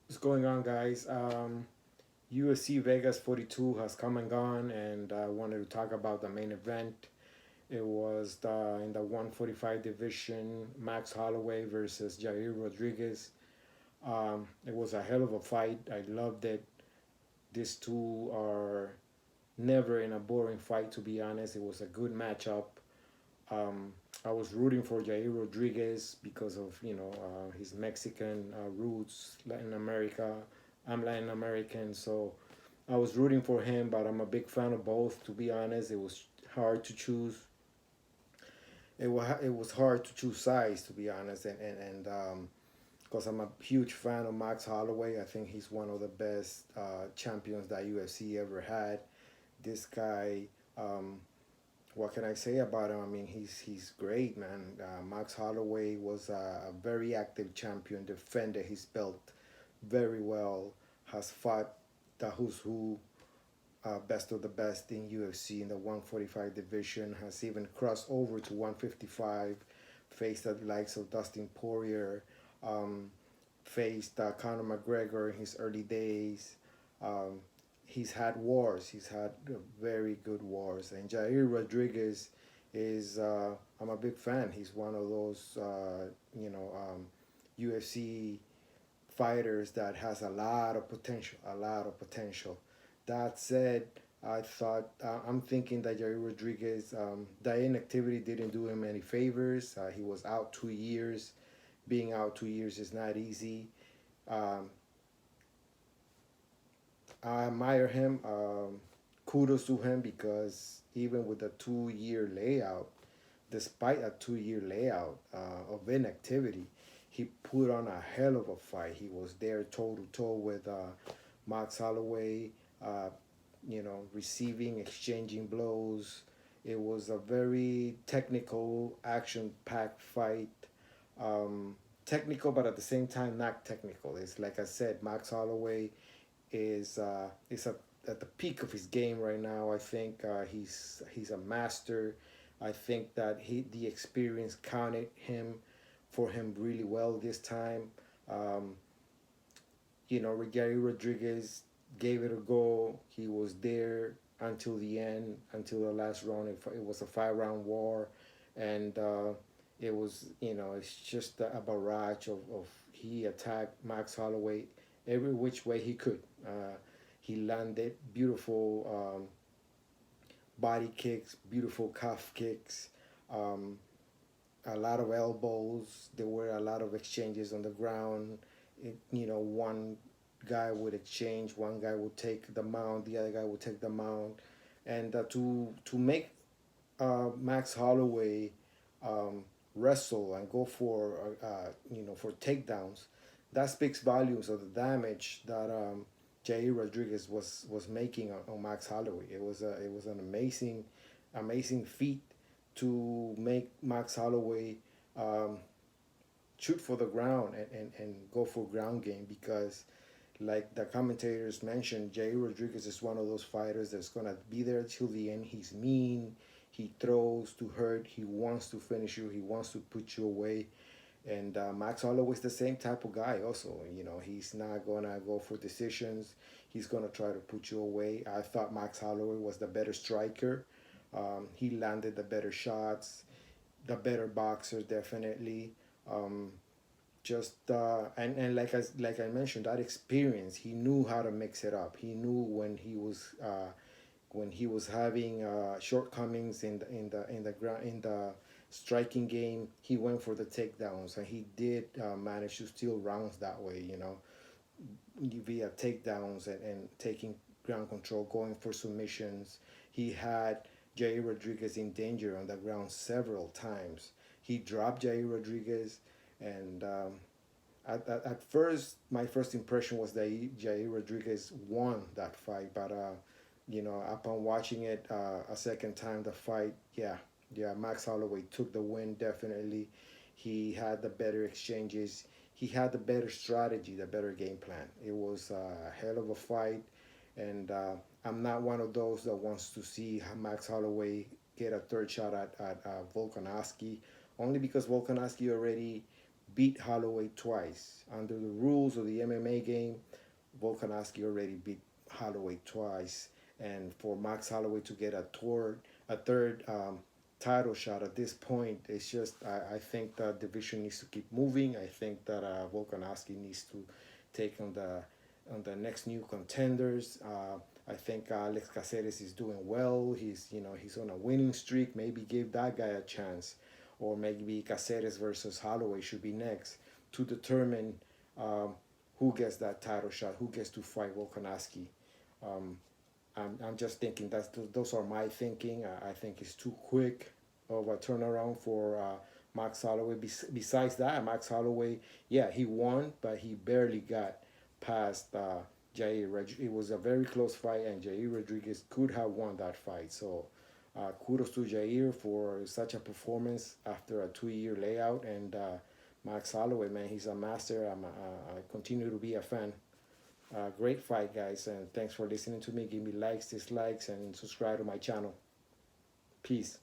What's going on, guys? UFC Vegas 42 has come and gone, and I wanted to talk about the main event. It was in the 145 division, Max Holloway versus Yair Rodriguez. It was a hell of a fight. I loved it. These two are never in a boring fight, to be honest. It was a good matchup. Um, I was rooting for Jair Rodriguez because of his Mexican roots, Latin America. I'm Latin American, so I was rooting for him. But I'm a big fan of both. To be honest, it was hard to choose. It was hard to choose sides, to be honest, and because I'm a huge fan of Max Holloway. I think he's one of the best champions that UFC ever had. This guy. What can I say about him? I mean, he's great, man. Max Holloway was a very active champion, defended his belt very well, has fought the who's who, best of the best in UFC in the 145 division, has even crossed over to 155, faced the likes of Dustin Poirier, um, faced Conor McGregor in his early days. Um, he's had wars. He's had very good wars. And Jair Rodriguez is I'm a big fan. He's one of those UFC fighters that has a lot of potential. A lot of potential. That said, I'm thinking that Jair Rodriguez, the inactivity didn't do him any favors. He was out 2 years. Being out 2 years is not easy. Um, I admire him. Kudos to him because even with a 2 year layout, despite a 2 year layout of inactivity, he put on a hell of a fight. He was there toe to toe with Max Holloway, uh, receiving, exchanging blows. It was a very technical, action packed fight. Um, Technical, but at the same time, not technical. It's like I said, Max Holloway is at the peak of his game right now. I think he's a master. I think that the experience counted him for him really well this time. Um, Gary Rodriguez gave it a go. He was there until the end, until the last round. It was a 5 round war, and it was it's just a barrage of he attacked Max Holloway every which way he could. He landed beautiful body kicks, beautiful calf kicks, um, a lot of elbows. There were a lot of exchanges on the ground. One guy would exchange, one guy would take the mount, the other guy would take the mount, and to make Max Holloway um, wrestle and go for takedowns, that speaks volumes of the damage that Jair Rodriguez was making on Max Holloway. It was an amazing feat to make Max Holloway um, shoot for the ground and go for ground game because like the commentators mentioned, Jay Rodriguez is one of those fighters that's gonna be there till the end. He's mean. He throws to hurt. He wants to finish you. He wants to put you away. And Max Holloway's the same type of guy. Also, he's not gonna go for decisions. He's gonna try to put you away. I thought Max Holloway was the better striker. He landed the better shots, the better boxer, definitely. Um, just and like I mentioned, that experience, he knew how to mix it up. He knew when he was having shortcomings in the striking game. He went for the takedowns, and he did manage to steal rounds that way. Via takedowns and taking ground control, going for submissions. He had Jair Rodriguez in danger on the ground several times. He dropped Jair Rodriguez, and at first, my first impression was that Jair Rodriguez won that fight, but upon watching it a second time, the fight, yeah, Max Holloway took the win definitely. He had the better exchanges. He had the better strategy, the better game plan. It was a hell of a fight, and I'm not one of those that wants to see Max Holloway get a third shot at Volkanovski, only because Volkanovski already beat Holloway twice. Under the rules of the MMA game, Volkanovski already beat Holloway twice. And for Max Holloway to get a third title shot at this point, it's just I think the division needs to keep moving. I think that Volkanovski needs to take on the next new contenders. I think Alex Caceres is doing well. He's on a winning streak. Maybe give that guy a chance, or maybe Caceres versus Holloway should be next to determine um, who gets that title shot, who gets to fight Volkanovski. Um, I'm just thinking those are my thinking. I think it's too quick of a turnaround for Max Holloway. Besides that, Max Holloway, yeah, he won, but he barely got past Jair. It was a very close fight, and Jair Rodriguez could have won that fight. So kudos to Jair for such a performance after a 2-year layout. And Max Holloway, man, he's a master. I continue to be a fan. Great fight, guys, and thanks for listening to me. Give me likes, dislikes, and subscribe to my channel. Peace.